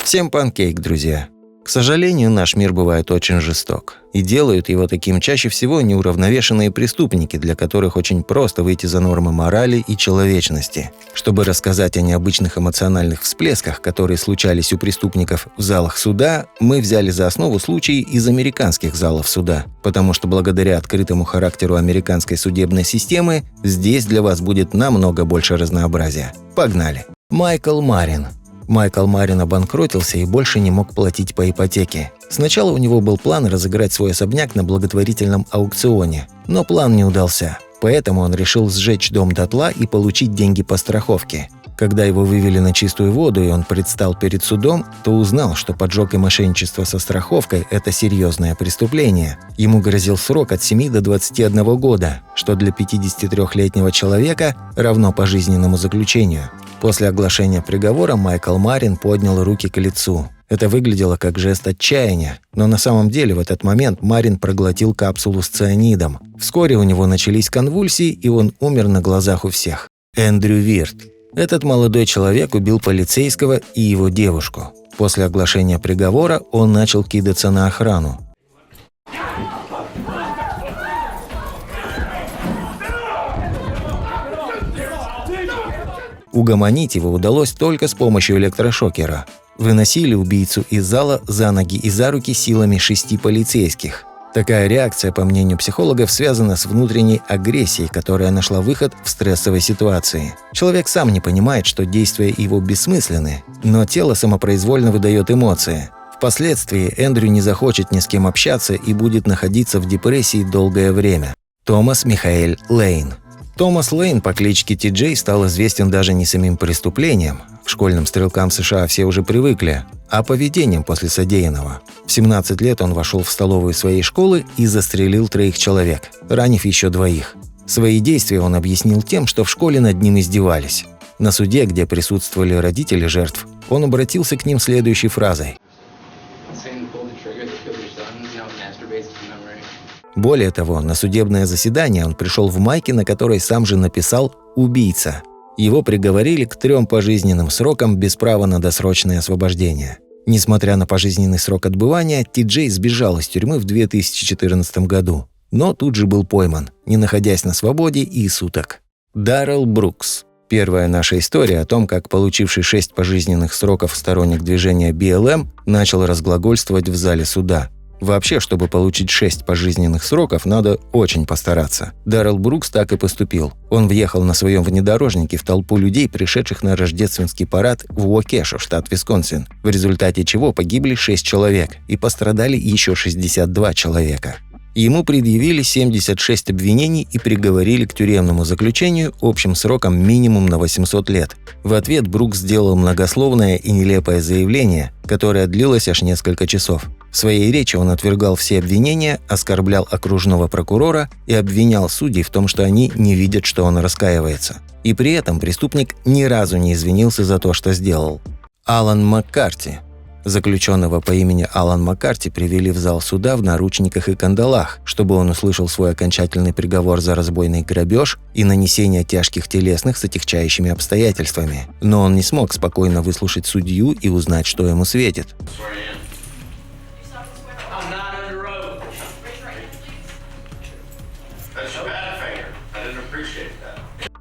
Всем панкейк, друзья. К сожалению, наш мир бывает очень жесток. И делают его таким чаще всего неуравновешенные преступники, для которых очень просто выйти за нормы морали и человечности. Чтобы рассказать о необычных эмоциональных всплесках, которые случались у преступников в залах суда, мы взяли за основу случаи из американских залов суда. Потому что благодаря открытому характеру американской судебной системы, здесь для вас будет намного больше разнообразия. Погнали! Майкл Марин. Майкл Марин обанкротился и больше не мог платить по ипотеке. Сначала у него был план разыграть свой особняк на благотворительном аукционе, но план не удался. Поэтому он решил сжечь дом дотла и получить деньги по страховке. Когда его вывели на чистую воду и он предстал перед судом, то узнал, что поджог и мошенничество со страховкой – это серьезное преступление. Ему грозил срок от 7 до 21 года, что для 53-летнего человека равно пожизненному заключению. После оглашения приговора Майкл Марин поднял руки к лицу. Это выглядело как жест отчаяния, но на самом деле в этот момент Марин проглотил капсулу с цианидом. Вскоре у него начались конвульсии, и он умер на глазах у всех. Эндрю Вирт. Этот молодой человек убил полицейского и его девушку. После оглашения приговора он начал кидаться на охрану. Угомонить его удалось только с помощью электрошокера. Выносили убийцу из зала за ноги и за руки силами 6 полицейских. Такая реакция, по мнению психологов, связана с внутренней агрессией, которая нашла выход в стрессовой ситуации. Человек сам не понимает, что действия его бессмысленны, но тело самопроизвольно выдает эмоции. Впоследствии Эндрю не захочет ни с кем общаться и будет находиться в депрессии долгое время. Томас Михаэль Лейн. Томас Лейн по кличке Ти-Джей стал известен даже не самим преступлением, к школьным стрелкам США все уже привыкли, а поведением после содеянного. В 17 лет он вошел в столовую своей школы и застрелил 3 человек, ранив еще 2. Свои действия он объяснил тем, что в школе над ним издевались. На суде, где присутствовали родители жертв, он обратился к ним следующей фразой. Более того, на судебное заседание он пришел в майке, на которой сам же написал «убийца». Его приговорили к 3 пожизненным срокам без права на досрочное освобождение. Несмотря на пожизненный срок отбывания, Ти-Джей сбежал из тюрьмы в 2014 году, но тут же был пойман, не находясь на свободе и суток. Даррел Брукс. Первая наша история о том, как получивший 6 пожизненных сроков сторонник движения BLM начал разглагольствовать в зале суда. Вообще, чтобы получить 6 пожизненных сроков, надо очень постараться. Даррел Брукс так и поступил. Он въехал на своем внедорожнике в толпу людей, пришедших на рождественский парад в Уокешу, штат Висконсин, в результате чего погибли 6 человек и пострадали еще 62 человека. Ему предъявили 76 обвинений и приговорили к тюремному заключению общим сроком минимум на 800 лет. В ответ Брукс сделал многословное и нелепое заявление, которое длилось аж несколько часов. В своей речи он отвергал все обвинения, оскорблял окружного прокурора и обвинял судей в том, что они не видят, что он раскаивается. И при этом преступник ни разу не извинился за то, что сделал. Алан Маккарти. Заключенного по имени Алан Маккарти привели в зал суда в наручниках и кандалах, чтобы он услышал свой окончательный приговор за разбойный грабеж и нанесение тяжких телесных с отягчающими обстоятельствами. Но он не смог спокойно выслушать судью и узнать, что ему светит.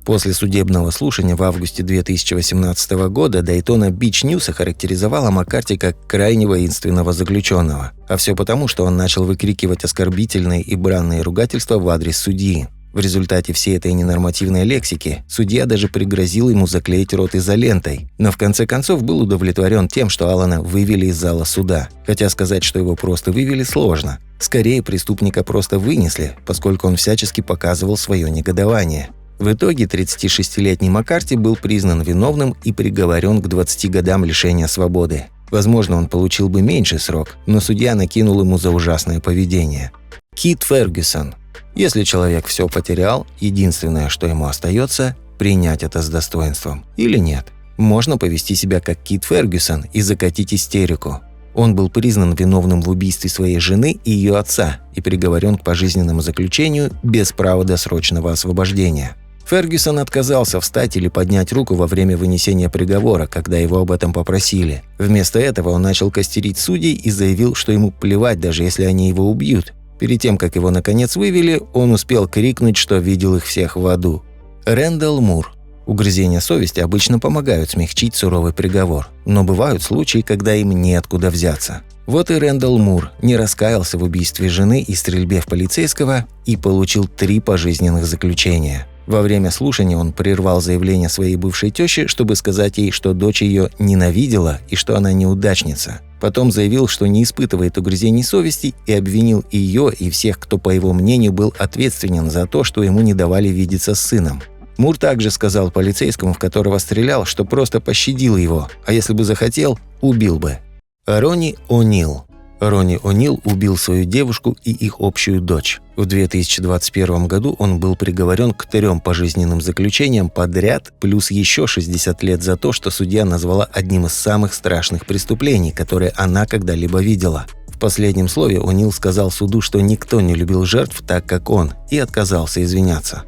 После судебного слушания в августе 2018 года Daytona Beach News охарактеризовала Маккарти как крайне воинственного заключенного. А все потому, что он начал выкрикивать оскорбительные и бранные ругательства в адрес судьи. В результате всей этой ненормативной лексики судья даже пригрозил ему заклеить рот изолентой, но в конце концов был удовлетворен тем, что Алана вывели из зала суда. Хотя сказать, что его просто вывели, сложно. Скорее, преступника просто вынесли, поскольку он всячески показывал свое негодование. В итоге 36-летний Маккарти был признан виновным и приговорен к 20 годам лишения свободы. Возможно, он получил бы меньший срок, но судья накинул ему за ужасное поведение. Кит Фергюсон. Если человек все потерял, единственное, что ему остается – принять это с достоинством. Или нет. Можно повести себя как Кит Фергюсон и закатить истерику. Он был признан виновным в убийстве своей жены и ее отца и приговорен к пожизненному заключению без права досрочного освобождения. Фергюсон отказался встать или поднять руку во время вынесения приговора, когда его об этом попросили. Вместо этого он начал костерить судей и заявил, что ему плевать, даже если они его убьют. Перед тем, как его наконец вывели, он успел крикнуть, что видел их всех в аду. Рэндалл Мур. Угрызения совести обычно помогают смягчить суровый приговор, но бывают случаи, когда им неоткуда взяться. Вот и Рэндалл Мур не раскаялся в убийстве жены и стрельбе в полицейского и получил 3 пожизненных заключения. Во время слушания он прервал заявление своей бывшей тещи, чтобы сказать ей, что дочь ее ненавидела и что она неудачница. Потом заявил, что не испытывает угрызений совести, и обвинил ее и всех, кто, по его мнению, был ответственен за то, что ему не давали видеться с сыном. Мур также сказал полицейскому, в которого стрелял, что просто пощадил его, а если бы захотел, убил бы. Ронни О'Нил. Ронни О'Нил убил свою девушку и их общую дочь. В 2021 году он был приговорен к 3 пожизненным заключениям подряд, плюс еще 60 лет за то, что судья назвала одним из самых страшных преступлений, которые она когда-либо видела. В последнем слове О'Нил сказал суду, что никто не любил жертв так, как он, и отказался извиняться.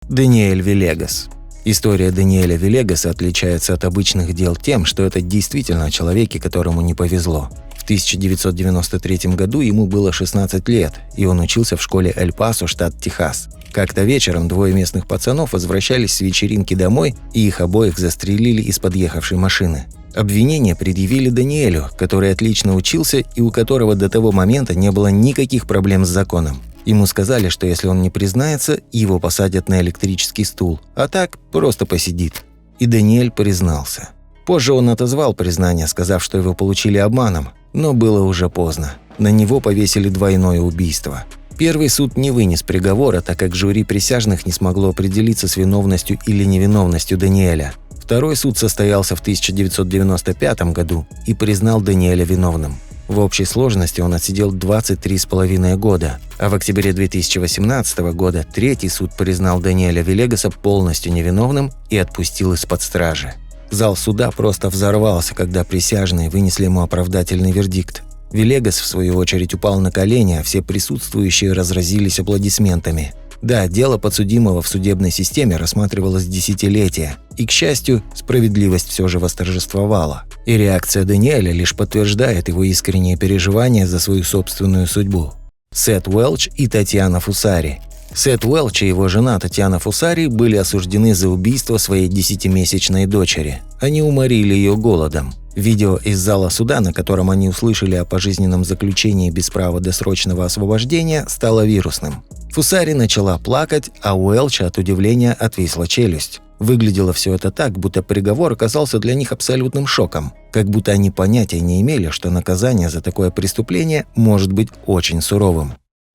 Даниэль Вилегас. История Даниэля Вилегаса отличается от обычных дел тем, что это действительно о человеке, которому не повезло. В 1993 году ему было 16 лет, и он учился в школе Эль-Пасо, штат Техас. Как-то вечером 2 местных пацанов возвращались с вечеринки домой, и их обоих застрелили из подъехавшей машины. Обвинение предъявили Даниэлю, который отлично учился и у которого до того момента не было никаких проблем с законом. Ему сказали, что если он не признается, его посадят на электрический стул, а так просто посидит. И Даниэль признался. Позже он отозвал признание, сказав, что его получили обманом, но было уже поздно. На него повесили двойное убийство. Первый суд не вынес приговора, так как жюри присяжных не смогло определиться с виновностью или невиновностью Даниэля. Второй суд состоялся в 1995 году и признал Даниэля виновным. В общей сложности он отсидел 23,5 года, а в октябре 2018 года третий суд признал Даниэля Вилегаса полностью невиновным и отпустил из-под стражи. Зал суда просто взорвался, когда присяжные вынесли ему оправдательный вердикт. Вилегас, в свою очередь, упал на колени, а все присутствующие разразились аплодисментами. Да, дело подсудимого в судебной системе рассматривалось десятилетия, и, к счастью, справедливость все же восторжествовала. И реакция Даниэля лишь подтверждает его искренние переживания за свою собственную судьбу. Сет Уэлч и Татьяна Фусари. Сет Уэлч и его жена Татьяна Фусари были осуждены за убийство своей 10-месячной дочери. Они уморили ее голодом. Видео из зала суда, на котором они услышали о пожизненном заключении без права досрочного освобождения, стало вирусным. Фусари начала плакать, а у Уэлча от удивления отвисла челюсть. Выглядело все это так, будто приговор оказался для них абсолютным шоком. Как будто они понятия не имели, что наказание за такое преступление может быть очень суровым.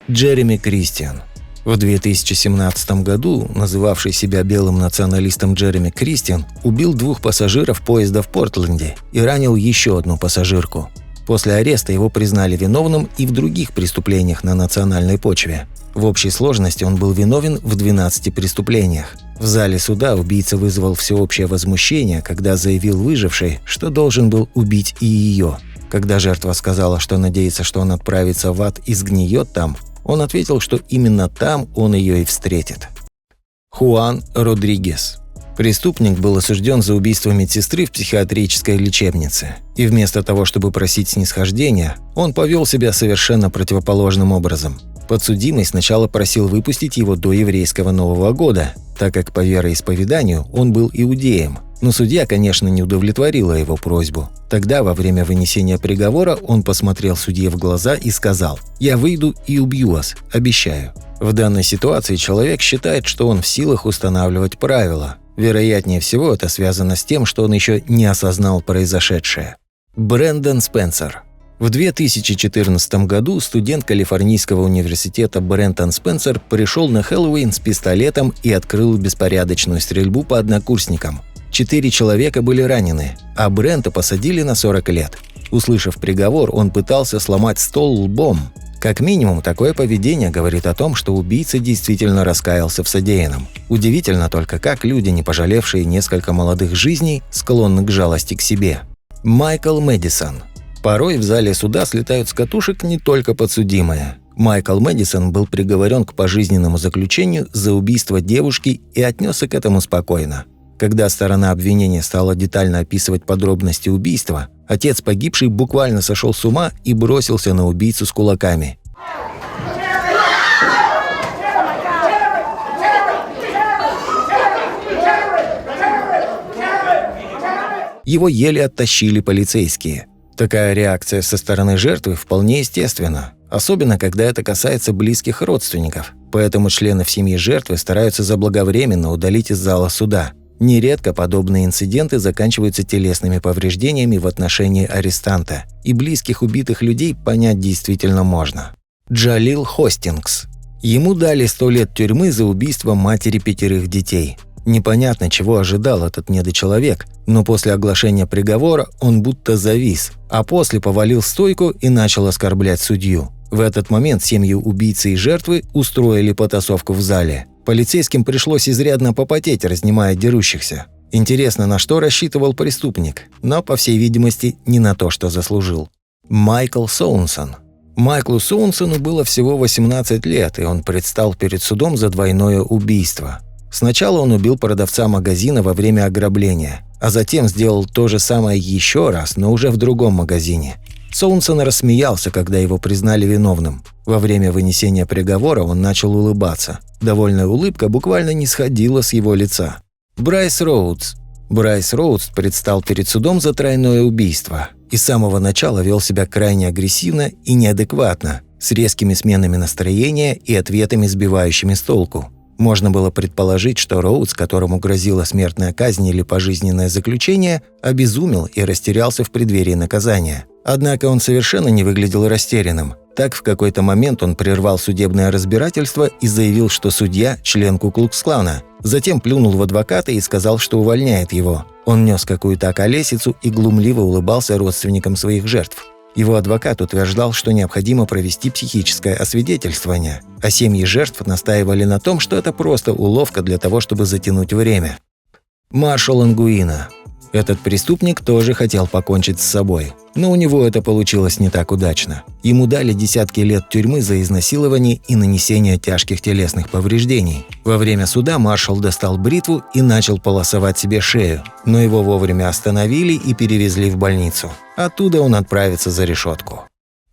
Джереми Кристиан. В 2017 году называвший себя белым националистом Джереми Кристиан убил 2 пассажиров поезда в Портленде и ранил еще 1 пассажирку. После ареста его признали виновным и в других преступлениях на национальной почве. В общей сложности он был виновен в 12 преступлениях. В зале суда убийца вызвал всеобщее возмущение, когда заявил выжившей, что должен был убить и ее. Когда жертва сказала, что надеется, что он отправится в ад и сгниет там, он ответил, что именно там он ее и встретит. Хуан Родригес. Преступник был осужден за убийство медсестры в психиатрической лечебнице. И вместо того, чтобы просить снисхождения, он повел себя совершенно противоположным образом. Подсудимый сначала просил выпустить его до еврейского Нового года, так как по вероисповеданию он был иудеем. Но судья, конечно, не удовлетворила его просьбу. Тогда, во время вынесения приговора, он посмотрел судье в глаза и сказал: «Я выйду и убью вас, обещаю». В данной ситуации человек считает, что он в силах устанавливать правила. Вероятнее всего, это связано с тем, что он еще не осознал произошедшее. Брэндон Спенсер. В 2014 году студент Калифорнийского университета Брэндон Спенсер пришел на Хэллоуин с пистолетом и открыл беспорядочную стрельбу по однокурсникам. 4 человека были ранены, а Брента посадили на 40 лет. Услышав приговор, он пытался сломать стол лбом. Как минимум, такое поведение говорит о том, что убийца действительно раскаялся в содеянном. Удивительно только, как люди, не пожалевшие несколько молодых жизней, склонны к жалости к себе. Майкл Мэдисон. Порой в зале суда слетают с катушек не только подсудимые. Майкл Мэдисон был приговорен к пожизненному заключению за убийство девушки и отнесся к этому спокойно. Когда сторона обвинения стала детально описывать подробности убийства, отец погибшей буквально сошел с ума и бросился на убийцу с кулаками. Его еле оттащили полицейские. Такая реакция со стороны жертвы вполне естественна, особенно когда это касается близких родственников, поэтому членов семьи жертвы стараются заблаговременно удалить из зала суда. Нередко подобные инциденты заканчиваются телесными повреждениями в отношении арестанта, и близких убитых людей понять действительно можно. Джалил Хостингс. Ему дали 100 лет тюрьмы за убийство матери 5 детей. Непонятно, чего ожидал этот недочеловек, но после оглашения приговора он будто завис, а после повалил стойку и начал оскорблять судью. В этот момент семьи убийцы и жертвы устроили потасовку в зале. Полицейским пришлось изрядно попотеть, разнимая дерущихся. Интересно, на что рассчитывал преступник, но, по всей видимости, не на то, что заслужил. Майкл Соунсон. Майклу Соунсону было всего 18 лет, и он предстал перед судом за двойное убийство. Сначала он убил продавца магазина во время ограбления, а затем сделал то же самое еще раз, но уже в другом магазине. Соунсон рассмеялся, когда его признали виновным. Во время вынесения приговора он начал улыбаться. Довольная улыбка буквально не сходила с его лица. Брайс Роудс. Брайс Роудс предстал перед судом за тройное убийство и с самого начала вел себя крайне агрессивно и неадекватно, с резкими сменами настроения и ответами, сбивающими с толку. Можно было предположить, что Роудс, которому грозила смертная казнь или пожизненное заключение, обезумел и растерялся в преддверии наказания. Однако он совершенно не выглядел растерянным. Так, в какой-то момент он прервал судебное разбирательство и заявил, что судья – член Ку-клукс-клана. Затем плюнул в адвоката и сказал, что увольняет его. Он нес какую-то околесицу и глумливо улыбался родственникам своих жертв. Его адвокат утверждал, что необходимо провести психическое освидетельствование, а семьи жертв настаивали на том, что это просто уловка для того, чтобы затянуть время. Маршал Ангуина. Этот преступник тоже хотел покончить с собой, но у него это получилось не так удачно. Ему дали десятки лет тюрьмы за изнасилование и нанесение тяжких телесных повреждений. Во время суда маршал достал бритву и начал полосовать себе шею, но его вовремя остановили и перевезли в больницу. Оттуда он отправится за решетку.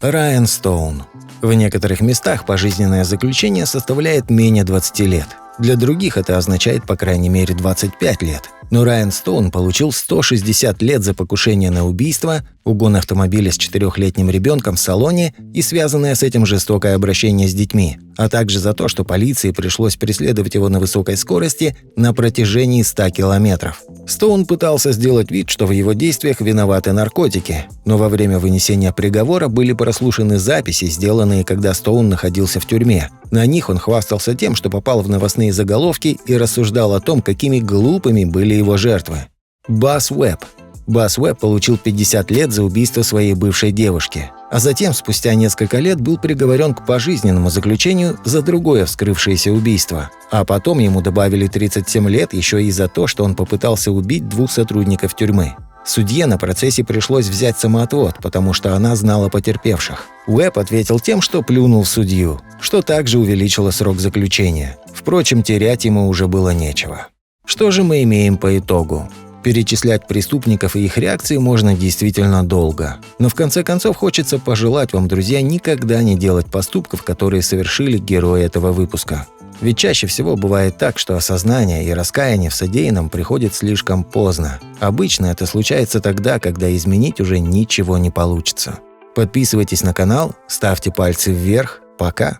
Райан Стоун. В некоторых местах пожизненное заключение составляет менее 20 лет. Для других это означает по крайней мере 25 лет. Но Райан Стоун получил 160 лет за покушение на убийство, угон автомобиля с 4-летним ребенком в салоне и связанное с этим жестокое обращение с детьми, а также за то, что полиции пришлось преследовать его на высокой скорости на протяжении 100 километров. Стоун пытался сделать вид, что в его действиях виноваты наркотики, но во время вынесения приговора были прослушаны записи, сделанные, когда Стоун находился в тюрьме. На них он хвастался тем, что попал в новостные заголовки и рассуждал о том, какими глупыми были его жертвы. Бас Уэбб. Бас Уэбб получил 50 лет за убийство своей бывшей девушки, а затем, спустя несколько лет, был приговорен к пожизненному заключению за другое вскрывшееся убийство. А потом ему добавили 37 лет еще и за то, что он попытался убить 2 сотрудников тюрьмы. Судье на процессе пришлось взять самоотвод, потому что она знала потерпевших. Уэбб ответил тем, что плюнул в судью, что также увеличило срок заключения. Впрочем, терять ему уже было нечего. Что же мы имеем по итогу? Перечислять преступников и их реакции можно действительно долго. Но в конце концов хочется пожелать вам, друзья, никогда не делать поступков, которые совершили герои этого выпуска. Ведь чаще всего бывает так, что осознание и раскаяние в содеянном приходит слишком поздно. Обычно это случается тогда, когда изменить уже ничего не получится. Подписывайтесь на канал, ставьте пальцы вверх. Пока!